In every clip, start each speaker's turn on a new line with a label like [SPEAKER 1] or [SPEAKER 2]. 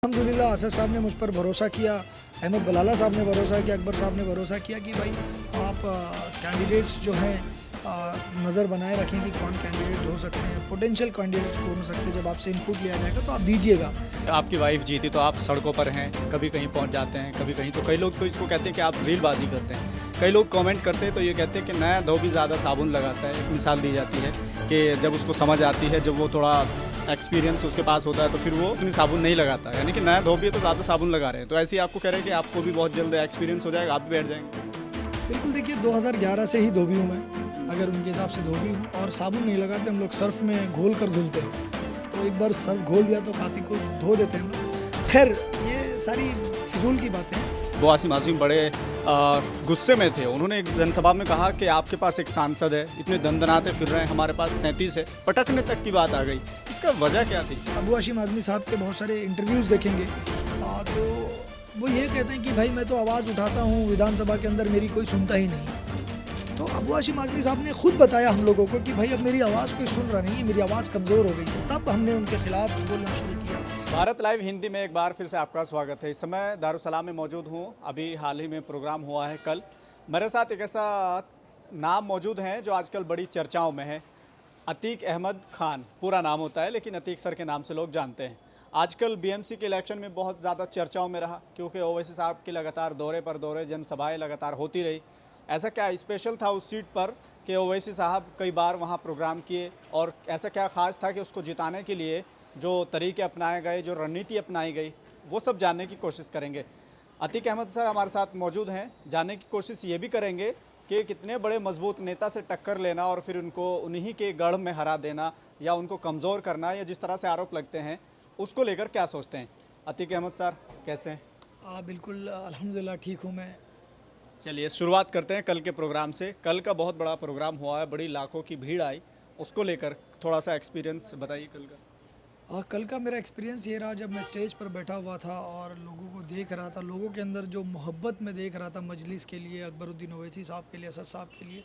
[SPEAKER 1] अल्हम्दुलिल्लाह असद साहब ने मुझ पर भरोसा किया, अहमद बलाला साहब ने भरोसा किया, अकबर साहब ने भरोसा किया कि भाई आप कैंडिडेट्स जो हैं नज़र बनाए रखें कि कौन कैंडिडेट्स हो सकते हैं, पोटेंशियल कैंडिडेट्स कौन हो सकते हैं। जब आपसे इनपुट लिया जाएगा तो आप दीजिएगा।
[SPEAKER 2] आपकी वाइफ जीती तो आप सड़कों पर हैं, कभी कहीं पहुंच जाते हैं, कभी कहीं, तो कई लोग तो इसको कहते हैं कि आप रीलबाजी करते हैं। कई लोग कमेंट करते हैं तो ये कहते हैं कि नया धोबी ज़्यादा साबुन लगाता है। एक मिसाल दी जाती है कि जब उसको समझ आती है, जब वो थोड़ा एक्सपीरियंस उसके पास होता है तो फिर वो इतनी साबुन नहीं लगाता, यानी कि नया धोबी है तो ज़्यादा साबुन लगा रहे हैं। तो ऐसे ही आपको कह रहे हैं कि आपको भी बहुत जल्द एक्सपीरियंस हो जाएगा, आप भी बैठ जाएंगे।
[SPEAKER 1] बिल्कुल, देखिए 2011 से ही धोबी हूँ मैं, अगर उनके हिसाब से धोबी हूँ। और साबुन नहीं लगाते हम लोग, सर्फ में घोल कर धुलते हैं। तो एक बार सर्फ घोल दिया तो काफ़ी कुछ धो देते हैं हम लोग। खैर, ये सारी फिजूल की बातें हैं।
[SPEAKER 2] वो आसिम आज़मी बड़े गुस्से में थे। उन्होंने एक जनसभा में कहा कि आपके पास एक सांसद है, इतने दंदनाते फिर रहे हैं, हमारे पास 37 है, पटकने तक की बात आ गई। इसका वजह क्या थी?
[SPEAKER 1] अबू हाशिम आज़मी साहब के बहुत सारे इंटरव्यूज़ देखेंगे तो वो ये कहते हैं कि भाई मैं तो आवाज़ उठाता हूँ विधानसभा के अंदर, मेरी कोई सुनता ही नहीं। तो अबू हाशिम आज़मी साहब ने खुद बताया हम लोगों को कि भाई अब मेरी आवाज़ कोई सुन रहा नहीं है, मेरी आवाज़ कमज़ोर हो गई है। तब हमने उनके खिलाफ बोलना शुरू किया।
[SPEAKER 2] भारत लाइव हिंदी में एक बार फिर से आपका स्वागत है। इस समय दारुसलाम में मौजूद हूँ। अभी हाल ही में प्रोग्राम हुआ है कल। मेरे साथ एक ऐसा नाम मौजूद है जो आजकल बड़ी चर्चाओं में है। अतीक अहमद खान पूरा नाम होता है, लेकिन अतीक सर के नाम से लोग जानते हैं। आजकल बीएमसी के इलेक्शन में बहुत ज़्यादा चर्चाओं में रहा, क्योंकि ओवैसी साहब के लगातार दौरे पर दौरे, जनसभाएं लगातार होती रही। ऐसा क्या स्पेशल था उस सीट पर कि ओवैसी साहब कई बार वहाँ प्रोग्राम किए, और ऐसा क्या ख़ास था कि उसको जिताने के लिए जो तरीके अपनाए गए, जो रणनीति अपनाई गई, वो सब जानने की कोशिश करेंगे। अतीक अहमद सर हमारे साथ मौजूद हैं। जानने की कोशिश ये भी करेंगे कि कितने बड़े मजबूत नेता से टक्कर लेना और फिर उनको उन्हीं के गढ़ में हरा देना या उनको कमज़ोर करना, या जिस तरह से आरोप लगते हैं उसको लेकर क्या सोचते हैं। अतीक अहमद सर कैसे हैं?
[SPEAKER 1] बिल्कुल अल्हम्दुलिल्लाह ठीक हूँ मैं।
[SPEAKER 2] चलिए शुरुआत करते हैं कल के प्रोग्राम से। कल का बहुत बड़ा प्रोग्राम हुआ है, बड़ी लाखों की भीड़ आई, उसको लेकर थोड़ा सा एक्सपीरियंस बताइए कल का।
[SPEAKER 1] कल का मेरा एक्सपीरियंस ये रहा, जब मैं स्टेज पर बैठा हुआ था और लोगों को देख रहा था, लोगों के अंदर जो मोहब्बत मैं देख रहा था मजलिस के लिए, अकबरुद्दीन ओवैसी साहब के लिए, असद साहब के लिए,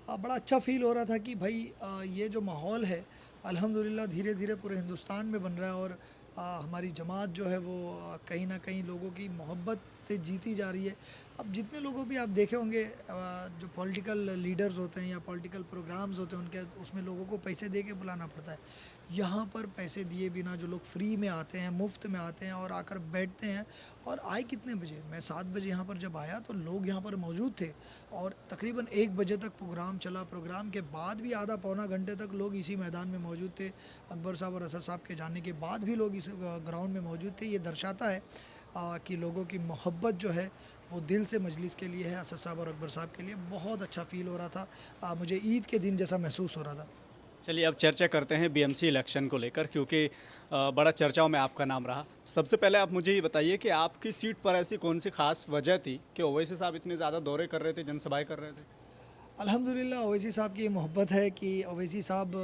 [SPEAKER 1] बड़ा अच्छा फ़ील हो रहा था कि भाई ये जो माहौल है अल्हम्दुलिल्लाह धीरे धीरे पूरे हिंदुस्तान में बन रहा है। और हमारी जमात जो है वो कहीं ना कहीं लोगों की मोहब्बत से जीती जा रही है। अब जितने लोगों भी आप देखे होंगे, जो पॉलिटिकल लीडर्स होते हैं या पॉलिटिकल प्रोग्राम्स होते हैं, उनके उसमें लोगों को पैसे दे के बुलाना पड़ता है। यहाँ पर पैसे दिए बिना जो लोग फ्री में आते हैं, मुफ्त में आते हैं और आकर बैठते हैं। और आए कितने बजे? मैं 7 बजे यहाँ पर जब आया तो लोग यहाँ पर मौजूद थे, और तकरीबन 1 बजे तक प्रोग्राम चला। प्रोग्राम के बाद भी आधा पौना घंटे तक लोग इसी मैदान में मौजूद थे। अकबर साहब और असद साहब के जाने के बाद भी लोग इस ग्राउंड में मौजूद थे। ये दर्शाता है कि लोगों की मोहब्बत जो है वो दिल से मजलिस के लिए है। असद साहब और अकबर साहब के लिए बहुत अच्छा फ़ील हो रहा था। मुझे ईद के दिन जैसा महसूस हो रहा था।
[SPEAKER 2] चलिए अब चर्चा करते हैं बीएमसी इलेक्शन को लेकर, क्योंकि बड़ा चर्चाओं में आपका नाम रहा। सबसे पहले आप मुझे ये बताइए कि आपकी सीट पर ऐसी कौन सी खास वजह थी कि ओवैसी साहब इतने ज़्यादा दौरे कर रहे थे, जनसभाएं कर रहे थे?
[SPEAKER 1] अल्हम्दुलिल्लाह ओवैसी साहब की ये मोहब्बत है कि ओवैसी साहब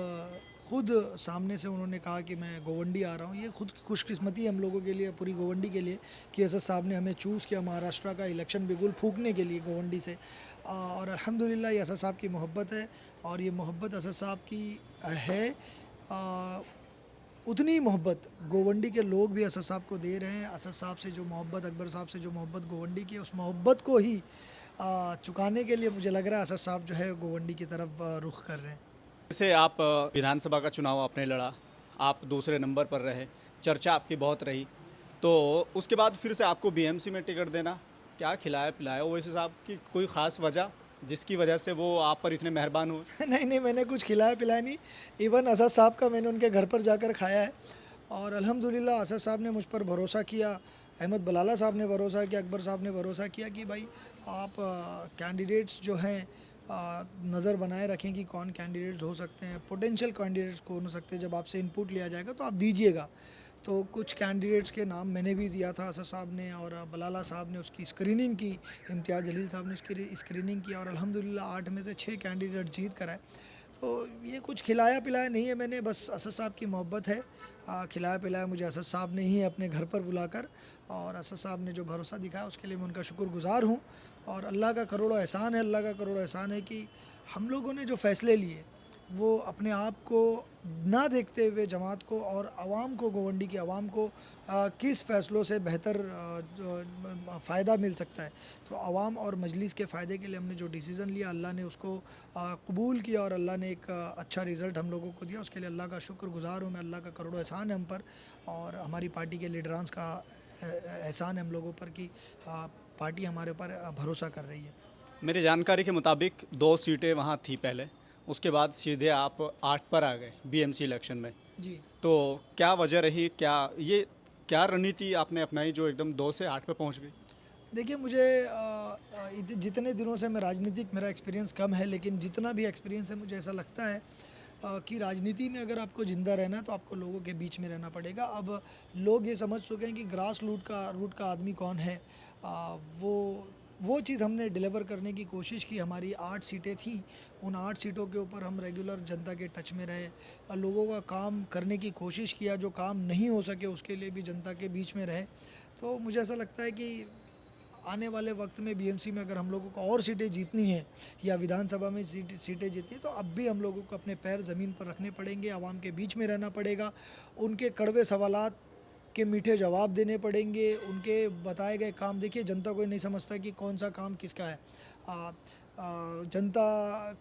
[SPEAKER 1] खुद सामने से उन्होंने कहा कि मैं गोवंडी आ रहा हूँ। ये खुद की खुशकिस्मती है हम लोगों के लिए, पूरी गोवंडी के लिए, कि असद साहब ने हमें चूज़ किया महाराष्ट्र का इलेक्शन बिगुल फूंकने के लिए गोवंडी से। और अल्हम्दुलिल्लाह ये असद साहब की मोहब्बत है, और ये मोहब्बत असद साहब की है। आ, उतनी मोहब्बत गोवंडी के लोग भी असद साहब को दे रहे हैं। असद साहब से जो मोहब्बत, अकबर साहब से जो मोहब्बत गोवंडी की है, उस मोहब्बत को ही चुकाने के लिए मुझे लग रहा है असद साहब जो है गोवंडी की तरफ रुख कर रहे हैं।
[SPEAKER 2] जैसे आप विधानसभा का चुनाव आपने लड़ा, आप दूसरे नंबर पर रहे, चर्चा आपकी बहुत रही, तो उसके बाद फिर से आपको बीएमसी में टिकट देना, क्या खिलाया पिलाया ओवैसी साहब की? कोई ख़ास वजह जिसकी वजह से वो आप पर इतने मेहरबान हुए?
[SPEAKER 1] नहीं नहीं, मैंने कुछ खिलाया पिलाया नहीं। इवन असद साहब का मैंने उनके घर पर जाकर खाया है। और अल्हम्दुलिल्लाह असद साहब ने मुझ पर भरोसा किया, अहमद बलाला साहब ने भरोसा किया, अकबर साहब ने भरोसा किया कि भाई आप कैंडिडेट्स जो हैं नज़र बनाए रखें कि कौन कैंडिडेट्स हो सकते हैं, पोटेंशियल कैंडिडेट्स कौन हो सकते हैं। जब आपसे इनपुट लिया जाएगा तो आप दीजिएगा। तो कुछ कैंडिडेट्स के नाम मैंने भी दिया था असद साहब ने, और बलाला साहब ने उसकी स्क्रीनिंग की, इम्तियाज़ जलील साहब ने उसकी स्क्रीनिंग की, और अल्हम्दुलिल्लाह 8 में से 6 कैंडिडेट जीत कर आए। तो ये कुछ खिलाया पिलाया नहीं है मैंने, बस असद साहब की मोहब्बत है। खिलाया पिलाया मुझे असद साहब ने ही अपने घर पर बुलाकर, और असद साहब ने जो भरोसा दिखाया उसके लिए मैं उनका शुक्रगुज़ार हूँ। और अल्लाह का करोड़ों एहसान है, अल्लाह का करोड़ों एहसान है कि हम लोगों ने जो फ़ैसले लिए, वो अपने आप को ना देखते हुए जमात को और आवाम को, गोवंडी की आवाम को किस फ़ैसलों से बेहतर फ़ायदा मिल सकता है। तो आवाम और मजलिस के फ़ायदे के लिए हमने जो डिसीज़न लिया, अल्लाह ने उसको कबूल किया और अल्लाह ने एक अच्छा रिज़ल्ट हम लोगों को दिया। उसके लिए अल्लाह का शुक्रगुज़ार हूँ मैं, अल्लाह का करोड़ों एहसान है हम पर और हमारी पार्टी के लीडरान्स का एहसान है हम लोगों पर कि पार्टी हमारे ऊपर भरोसा कर रही है।
[SPEAKER 2] मेरी जानकारी के मुताबिक 2 सीटें वहाँ थी पहले, उसके बाद सीधे आप 8 पर आ गए बीएमसी इलेक्शन में।
[SPEAKER 1] जी।
[SPEAKER 2] तो क्या वजह रही, क्या रणनीति आपने अपनाई जो एकदम 2 से 8 पे पहुँच गई?
[SPEAKER 1] देखिए मुझे जितने दिनों से मैं राजनीतिक मेरा एक्सपीरियंस कम है, लेकिन जितना भी एक्सपीरियंस है मुझे ऐसा लगता है कि राजनीति में अगर आपको ज़िंदा रहना है तो आपको लोगों के बीच में रहना पड़ेगा। अब लोग ये समझ चुके हैं कि ग्रास रूट का आदमी कौन है। वो चीज़ हमने डिलीवर करने की कोशिश की। हमारी 8 सीटें थीं, उन 8 सीटों के ऊपर हम रेगुलर जनता के टच में रहे और लोगों का काम करने की कोशिश किया, जो काम नहीं हो सके उसके लिए भी जनता के बीच में रहे। तो मुझे ऐसा लगता है कि आने वाले वक्त में बीएमसी में अगर हम लोगों को और सीटें जीतनी है या विधानसभा में सीटें जीतनी है तो अब भी हम लोगों को अपने पैर ज़मीन पर रखने पड़ेंगे, आवाम के बीच में रहना पड़ेगा, उनके कड़वे सवालात के मीठे जवाब देने पड़ेंगे, उनके बताए गए काम। देखिए जनता कोई नहीं समझता कि कौन सा काम किसका है। आ, जनता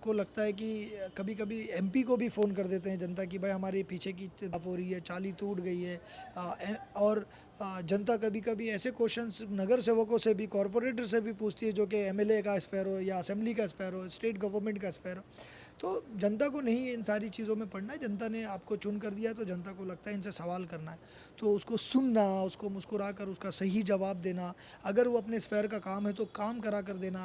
[SPEAKER 1] को लगता है कि कभी-कभी एमपी को भी फ़ोन कर देते हैं जनता कि भाई हमारे पीछे की तरफ हो रही है, चाली टूट गई है। और जनता कभी-कभी ऐसे क्वेश्चंस नगर सेवकों से भी, कॉरपोरेटर से भी पूछती है जो कि एमएलए का स्फेयर हो या असेंबली का स्फेयर हो, स्टेट गवर्नमेंट का स्फेयर हो। तो जनता को नहीं इन सारी चीज़ों में पड़ना है। जनता ने आपको चुन कर दिया तो जनता को लगता है इनसे सवाल करना है। तो उसको सुनना, उसको मुस्कुरा कर उसका सही जवाब देना, अगर वो अपने स्फेयर का काम है तो काम करा कर देना,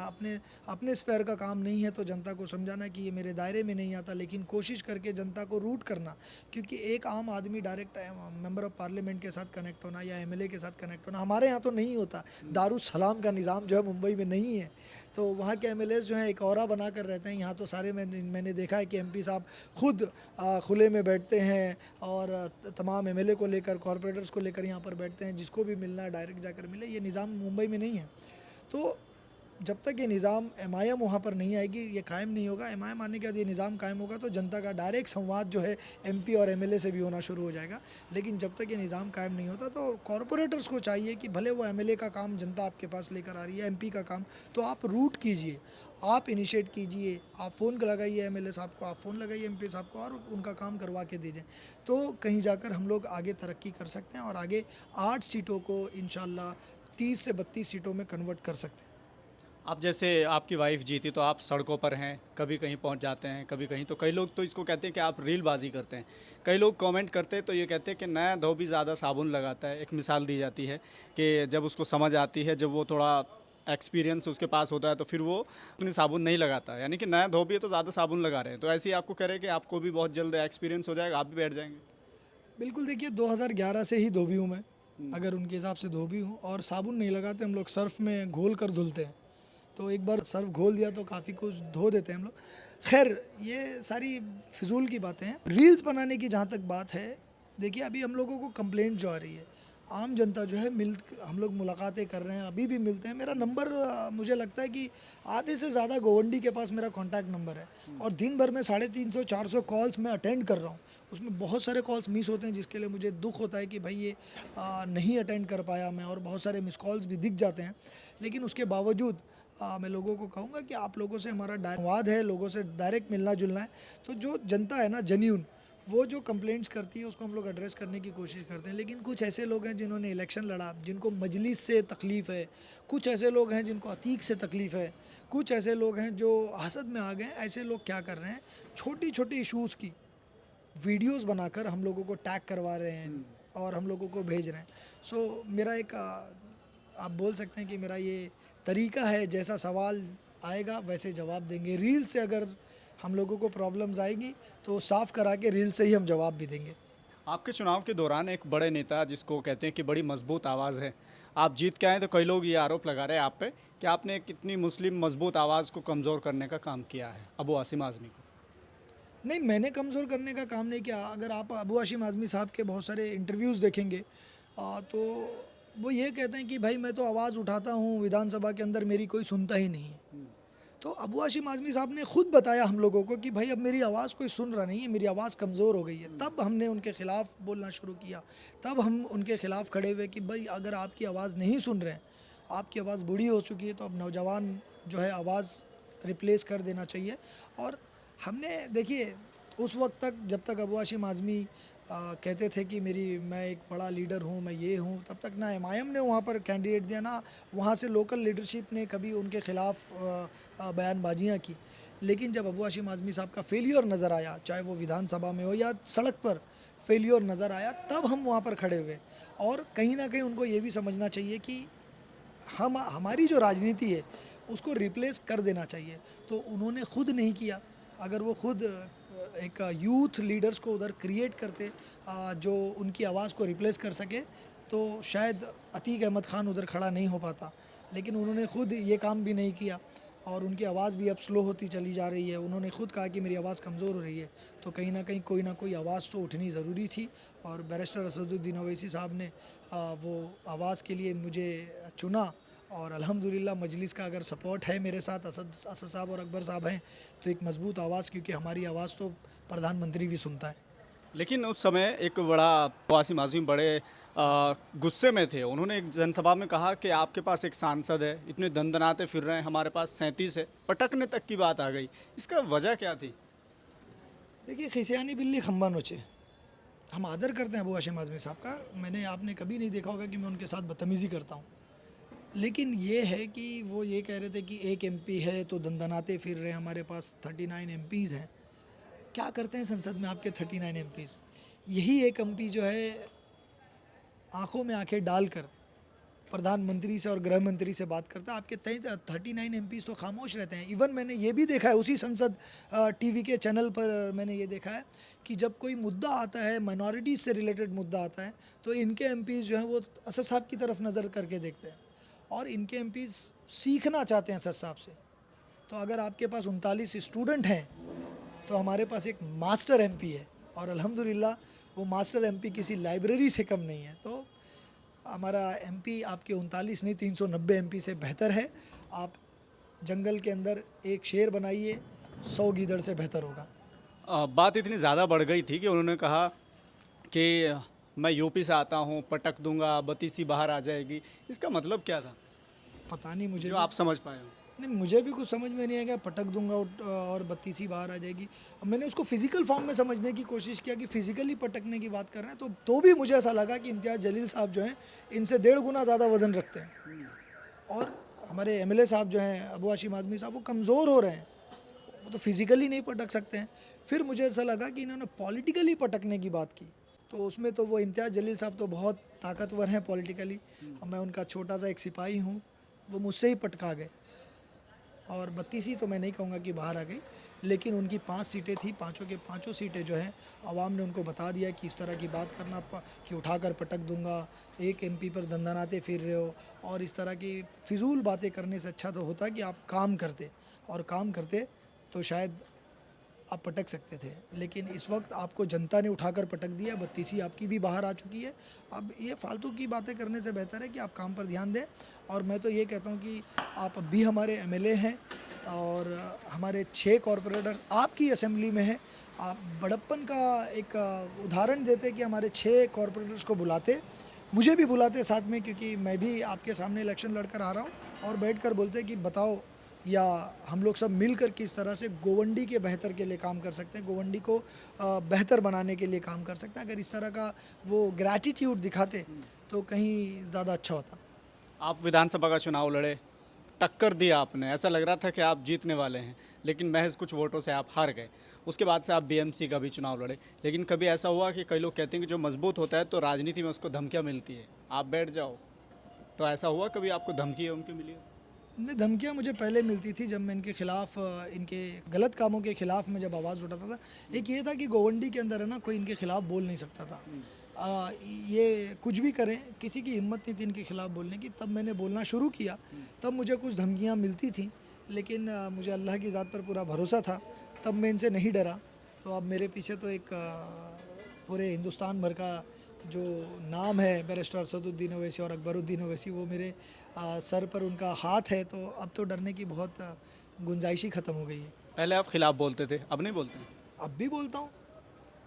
[SPEAKER 1] अपने स्फेयर का काम नहीं है तो जनता को समझाना कि ये मेरे दायरे में नहीं आता, लेकिन कोशिश करके जनता को रूट करना। क्योंकि एक आम आदमी डायरेक्ट मेंबर ऑफ पार्लियामेंट के साथ कनेक्ट होना या एमएलए के साथ कनेक्ट होना हमारे यहाँ तो नहीं होता। दारुसलाम का निज़ाम जो है मुंबई में नहीं है, तो वहाँ के एमएलएज जो हैं एक औरा बना कर रहते हैं। यहाँ तो सारे मैंने देखा है कि एमपी साहब खुद खुले में बैठते हैं और तमाम एमएलए को लेकर, कॉरपोरेटर्स को लेकर यहाँ पर बैठते हैं, जिसको भी मिलना है डायरेक्ट जाकर मिले। ये निज़ाम मुंबई में नहीं है। तो जब तक ये निज़ाम एमआईएम वहाँ पर नहीं आएगी, ये कायम नहीं होगा। एमआईएम आने के बाद ये निज़ाम कायम होगा तो जनता का डायरेक्ट संवाद जो है एमपी और एमएलए से भी होना शुरू हो जाएगा। लेकिन जब तक ये निज़ाम कायम नहीं होता तो कॉरपोरेटर्स को चाहिए कि भले वो एमएलए का काम जनता आपके पास लेकर आ रही है, एमपी का काम, तो आप रूट कीजिए, आप इनिशिएट कीजिए, आप फ़ोन लगाइए एमएलए साहब को, आप फ़ोन लगाइए एमपी साहब को और उनका काम करवा के दीजिए। तो कहीं जाकर हम लोग आगे तरक्की कर सकते हैं और आगे 8 सीटों को इंशाल्लाह 30 से 32 सीटों में कन्वर्ट कर सकते हैं।
[SPEAKER 2] अब जैसे आपकी वाइफ जीती तो आप सड़कों पर हैं, कभी कहीं पहुंच जाते हैं, कभी कहीं, तो कई लोग तो इसको कहते हैं कि आप रीलबाजी करते हैं। कई लोग कमेंट करते हैं तो ये कहते हैं कि नया धोबी ज़्यादा साबुन लगाता है। एक मिसाल दी जाती है कि जब उसको समझ आती है, जब वो थोड़ा एक्सपीरियंस उसके पास होता है तो फिर वो उतनी साबुन नहीं लगाता, यानी कि नया धोबी है तो ज़्यादा साबुन लगा रहे हैं। तो ऐसे ही आपको कह रहे हैं कि आपको भी बहुत जल्द एक्सपीरियंस हो जाएगा, आप भी बैठ जाएंगे।
[SPEAKER 1] बिल्कुल, देखिए 2011 से ही धोबी हूँ मैं, अगर उनके हिसाब से धोबी हूँ और साबुन नहीं लगाते हम लोग, सर्फ़ में घोल कर धुलते हैं। तो एक बार सर्फ़ घोल दिया तो काफ़ी कुछ धो देते हैं हम लोग। ख़ैर ये सारी फ़िज़ूल की बातें हैं। रील्स बनाने की जहाँ तक बात है, देखिए अभी हम लोगों को कंप्लेंट जो आ रही है, आम जनता जो है हम लोग मुलाकातें कर रहे हैं, अभी भी मिलते हैं। मेरा नंबर मुझे लगता है कि आधे से ज़्यादा गोवंडी के पास मेरा कॉन्टैक्ट नंबर है और दिन भर में 350-400 कॉल्स मैं अटेंड कर रहा हूँ। उसमें बहुत सारे कॉल्स मिस होते हैं जिसके लिए मुझे दुःख होता है कि भाई ये नहीं अटेंड कर पाया मैं, और बहुत सारे मिस कॉल्स भी दिख जाते हैं। लेकिन उसके बावजूद मैं लोगों को कहूँगा कि आप लोगों से हमारा संवाद है, लोगों से डायरेक्ट मिलना-जुलना है। तो जो जनता है ना जेन्युइन, वो जो कंप्लेंट्स करती है उसको हम लोग एड्रेस करने की कोशिश करते हैं। लेकिन कुछ ऐसे लोग हैं जिन्होंने इलेक्शन लड़ा, जिनको मजलिस से तकलीफ़ है, कुछ ऐसे लोग हैं जिनको अतीक से तकलीफ़ है, कुछ ऐसे लोग हैं जो हसद में आ गए हैं। ऐसे लोग क्या कर रहे हैं, छोटी-छोटी इश्यूज़ की वीडियोज़ बनाकर हम लोगों को टैग करवा रहे हैं और हम लोगों को भेज रहे हैं। सो मेरा एक आप बोल सकते हैं कि मेरा ये तरीका है, जैसा सवाल आएगा वैसे जवाब देंगे। रील से अगर हम लोगों को प्रॉब्लम्स आएगी तो साफ़ करा के रील से ही हम जवाब भी देंगे।
[SPEAKER 2] आपके चुनाव के दौरान एक बड़े नेता जिसको कहते हैं कि बड़ी मजबूत आवाज़ है, आप जीत के आए तो कई लोग ये आरोप लगा रहे हैं आप पे कि आपने कितनी मुस्लिम मजबूत आवाज़ को कमज़ोर करने का काम किया है अबू आसिम आज़मी को।
[SPEAKER 1] नहीं, मैंने कमज़ोर करने का काम नहीं किया। अगर आप अबू हाशिम आज़मी साहब के बहुत सारे इंटरव्यूज़ देखेंगे तो वो ये कहते हैं कि भाई मैं तो आवाज़ उठाता हूँ, विधानसभा के अंदर मेरी कोई सुनता ही नहीं है। तो अबू हाशिम आज़मी साहब ने खुद बताया हम लोगों को कि भाई अब मेरी आवाज़ कोई सुन रहा नहीं है, मेरी आवाज़ कमज़ोर हो गई है। तब हमने उनके ख़िलाफ़ बोलना शुरू किया, तब हम उनके ख़िलाफ़ खड़े हुए कि भाई अगर आपकी आवाज़ नहीं सुन रहे हैं, आपकी आवाज़ बूढ़ी हो चुकी है, तो अब नौजवान जो है आवाज़ रिप्लेस कर देना चाहिए। और हमने देखिए उस वक्त तक जब तक अबू हाशिम आज़मी कहते थे कि मैं एक बड़ा लीडर हूँ, मैं ये हूँ, तब तक ना एमआईएम ने वहाँ पर कैंडिडेट दिया, ना वहाँ से लोकल लीडरशिप ने कभी उनके ख़िलाफ़ बयानबाजियाँ की। लेकिन जब अबू हाशिम आज़मी साहब का फेलियर नज़र आया, चाहे वो विधानसभा में हो या सड़क पर फेलियर नज़र आया, तब हम वहाँ पर खड़े हुए। और कहीं ना कहीं उनको ये भी समझना चाहिए कि हमारी जो राजनीति है उसको रिप्लेस कर देना चाहिए। तो उन्होंने खुद नहीं किया। अगर वो खुद एक यूथ लीडर्स को उधर क्रिएट करते जो उनकी आवाज़ को रिप्लेस कर सके, तो शायद अतीक अहमद ख़ान उधर खड़ा नहीं हो पाता। लेकिन उन्होंने खुद ये काम भी नहीं किया और उनकी आवाज़ भी अब स्लो होती चली जा रही है। उन्होंने खुद कहा कि मेरी आवाज़ कमज़ोर हो रही है। तो कहीं ना कोई आवाज़ तो उठनी ज़रूरी थी और बैरिस्टर असदुद्दीन ओवैसी साहब ने वो आवाज़ के लिए मुझे चुना। और अल्हम्दुलिल्लाह मजलिस का अगर सपोर्ट है मेरे साथ, असद साहब और अकबर साहब हैं, तो एक मज़बूत आवाज़, क्योंकि हमारी आवाज़ तो प्रधानमंत्री भी सुनता है।
[SPEAKER 2] लेकिन उस समय एक बड़ा वासिम आज़मी बड़े गुस्से में थे। उन्होंने एक जनसभा में कहा कि आपके पास एक सांसद है, इतने दनदनाते फिर रहे हैं, हमारे पास 37 है, पटकने तक की बात आ गई। इसका वजह क्या थी?
[SPEAKER 1] देखिए, खिसियानी बिल्ली खंबा नोचे। हम आदर करते हैं अबू हाशिम आज़मी साहब का। आपने कभी नहीं देखा होगा कि मैं उनके साथ बदतमीज़ी करता हूँ। लेकिन ये है कि वो ये कह रहे थे कि एक एमपी है तो दनदनाते फिर रहे हैं, हमारे पास 39 एमपीज़ हैं। क्या करते हैं संसद में आपके 39 एमपीज़? यही एक एमपी जो है आंखों में आंखें डालकर प्रधानमंत्री से और गृह मंत्री से बात करता है। आपके 39 एमपीज़ तो खामोश रहते हैं। इवन मैंने ये भी देखा है उसी संसद टीवी के चैनल पर, मैंने ये देखा है कि जब कोई मुद्दा आता है, माइनॉरिटीज़ से रिलेटेड मुद्दा आता है, तो इनके एमपीज़ जो हैं वो असद साहब की तरफ नज़र करके देखते हैं और इनके एमपीज़ सीखना चाहते हैं असद साहब से। तो अगर आपके पास 39 स्टूडेंट हैं, तो हमारे पास एक मास्टर एमपी है और अल्हम्दुलिल्लाह वो मास्टर एमपी किसी लाइब्रेरी से कम नहीं है। तो हमारा एमपी आपके 39 नहीं 390 एमपी से बेहतर है। आप जंगल के अंदर एक शेर बनाइए, 100 गीदड़ से बेहतर होगा।
[SPEAKER 2] बात इतनी ज़्यादा बढ़ गई थी कि उन्होंने कहा कि मैं यूपी से आता हूँ, पटक दूंगा, बतीसी बाहर आ जाएगी। इसका मतलब क्या था,
[SPEAKER 1] पता नहीं मुझे
[SPEAKER 2] जो
[SPEAKER 1] भी,
[SPEAKER 2] आप समझ पाए हो?
[SPEAKER 1] नहीं मुझे भी कुछ समझ में नहीं आएगा। पटक दूंगा और बत्तीसी बाहर आ जाएगी। अब मैंने उसको फिज़िकल फॉर्म में समझने की कोशिश किया कि फ़िज़िकली पटकने की बात कर रहे हैं, तो भी मुझे ऐसा लगा कि इम्तियाज़ जलील साहब जो हैं इनसे 1.5 गुना ज़्यादा वज़न रखते हैं और हमारे एमएलए साहब जो हैं अबू हाशिम आज़मी साहब, वो कमज़ोर हो रहे हैं, वो तो फिज़िकली नहीं पटक सकते हैं। फिर मुझे ऐसा लगा कि इन्होंने पॉलिटिकली पटकने की बात की, तो उसमें तो वो इम्तियाज़ जलील साहब तो बहुत ताकतवर हैं पॉलिटिकली। मैं उनका छोटा सा एक सिपाही हूँ, वो मुझसे ही पटका गए। और बत्तीसी तो मैं नहीं कहूँगा कि बाहर आ गई, लेकिन उनकी 5 सीटें थी, पाँचों के पाँचों सीटें जो हैं आवाम ने उनको बता दिया कि इस तरह की बात करना कि उठाकर पटक दूंगा, एक एमपी पर दंदनाते फिर रहे हो, और इस तरह की फिजूल बातें करने से अच्छा तो होता कि आप काम करते, और काम करते तो शायद आप पटक सकते थे। लेकिन इस वक्त आपको जनता ने उठाकर पटक दिया, बत्तीसी आपकी भी बाहर आ चुकी है। अब ये फालतू की बातें करने से बेहतर है कि आप काम पर ध्यान दें। और मैं तो ये कहता हूँ कि आप अब भी हमारे एमएलए हैं और हमारे 6 कॉरपोरेटर्स आपकी असेंबली में हैं। आप बड़प्पन का एक उदाहरण देते कि हमारे 6 कॉरपोरेटर्स को बुलाते, मुझे भी बुलाते साथ में, क्योंकि मैं भी आपके सामने इलेक्शन लड़कर आ रहा हूँ, और बैठकर बोलते कि बताओ, या हम लोग सब मिलकर किस तरह से गोवंडी के बेहतर के लिए काम कर सकते हैं, गोवंडी को बेहतर बनाने के लिए काम कर सकते हैं। अगर इस तरह का वो ग्रैटिट्यूड दिखाते तो कहीं ज़्यादा अच्छा होता।
[SPEAKER 2] आप विधानसभा का चुनाव लड़े, टक्कर दी आपने, ऐसा लग रहा था कि आप जीतने वाले हैं, लेकिन महज कुछ वोटों से आप हार गए। उसके बाद से आप बीएमसी का भी चुनाव लड़े, लेकिन कभी ऐसा हुआ कि कई लोग कहते हैं कि जो मजबूत होता है तो राजनीति में उसको धमकियाँ मिलती है, आप बैठ जाओ, तो ऐसा हुआ कभी आपको धमकी उनकी मिली हो?
[SPEAKER 1] नहीं, धमकियाँ मुझे पहले मिलती थी जब मैं इनके खिलाफ़, इनके गलत कामों के खिलाफ़ मैं जब आवाज़ उठाता था। एक ये था कि गोवंडी के अंदर है ना, कोई इनके खिलाफ़ बोल नहीं सकता था। ये कुछ भी करें, किसी की हिम्मत नहीं थी इनके खिलाफ़ बोलने की। तब मैंने बोलना शुरू किया, तब मुझे कुछ धमकियाँ मिलती थी, लेकिन मुझे अल्लाह की ज़ात पर पूरा भरोसा था, तब मैं इनसे नहीं डरा। तो अब मेरे पीछे तो एक पूरे हिंदुस्तान भर का जो नाम है बैरिस्टर असदुद्दीन ओवैसी और अकबरुद्दीन ओवैसी, वो मेरे सर पर उनका हाथ है। तो अब तो डरने की बहुत गुंजाइश ही ख़त्म हो गई है।
[SPEAKER 2] पहले आप खिलाफ बोलते थे, अब नहीं बोलते हैं?
[SPEAKER 1] अब भी बोलता हूँ,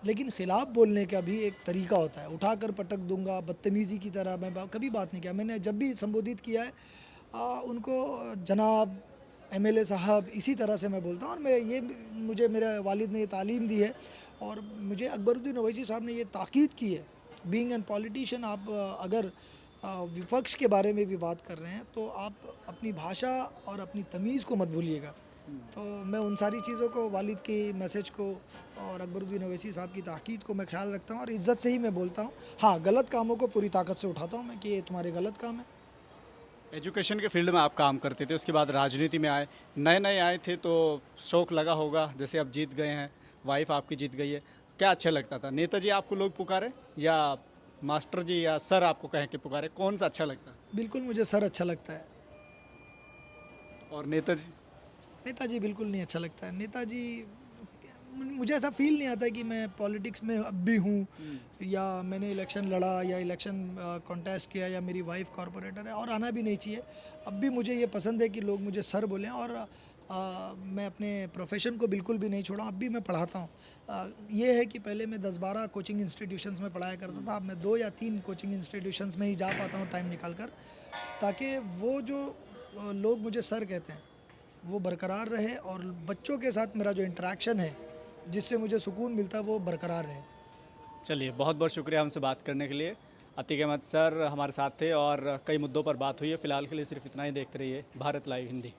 [SPEAKER 1] लेकिन खिलाफ बोलने का भी एक तरीका होता है। उठाकर पटक दूंगा बदतमीज़ी की तरह, मैं कभी बात नहीं किया। मैंने जब भी संबोधित किया है उनको जनाब, एमएलए साहब, इसी तरह से मैं बोलता हूँ। और मैं ये मुझे मेरे वालिद ने ये तालीम दी है और मुझे अकबरुद्दीन ओवैसी साहब ने ये ताकीद की है। बीइंग एन पॉलिटिशियन, आप अगर विपक्ष के बारे में भी बात कर रहे हैं तो आप अपनी भाषा और अपनी तमीज़ को मत भूलिएगा। तो मैं उन सारी चीज़ों को, वालिद के मैसेज को और अकबरुद्दीन ओवैसी साहब की ताकीद को मैं ख्याल रखता हूँ और इज़्ज़त से ही मैं बोलता हूँ। हाँ, गलत कामों को पूरी ताकत से उठाता हूँ मैं कि ये तुम्हारे गलत काम है।
[SPEAKER 2] एजुकेशन के फील्ड में आप काम करते थे, उसके बाद राजनीति में आए, नए नए आए थे तो शौक लगा होगा, जैसे अब जीत गए हैं, वाइफ आपकी जीत गई है, क्या अच्छा लगता था? नेताजी आपको लोग पुकारे या मास्टर जी या सर आपको कह के पुकारे, कौन सा अच्छा लगता?
[SPEAKER 1] बिल्कुल मुझे सर अच्छा लगता है।
[SPEAKER 2] और नेताजी?
[SPEAKER 1] नेताजी बिल्कुल नहीं अच्छा लगता है। नेताजी, मुझे ऐसा फ़ील नहीं आता कि मैं पॉलिटिक्स में अब भी हूँ या मैंने इलेक्शन लड़ा या इलेक्शन कॉन्टेस्ट किया या मेरी वाइफ कॉरपोरेटर है, और आना भी नहीं चाहिए। अब भी मुझे ये पसंद है कि लोग मुझे सर बोलें और मैं अपने प्रोफेशन को बिल्कुल भी नहीं छोड़ा। अब भी मैं पढ़ाता हूँ। ये है कि पहले मैं 10-12 कोचिंग इंस्टीट्यूशंस में पढ़ाया करता था, अब मैं 2 या 3 कोचिंग इंस्टीट्यूशंस में ही जा पाता हूँ टाइम निकाल कर, ताकि वो जो लोग मुझे सर कहते हैं वो बरकरार रहे और बच्चों के साथ मेरा जो इंटरेक्शन है जिससे मुझे सुकून मिलता है वो बरकरार रहे।
[SPEAKER 2] चलिए, बहुत बहुत शुक्रिया हमसे बात करने के लिए। अतीक अहमद सर हमारे साथ थे और कई मुद्दों पर बात हुई है। फ़िलहाल के लिए सिर्फ इतना ही। देखते रहिए भारत लाइव हिंदी।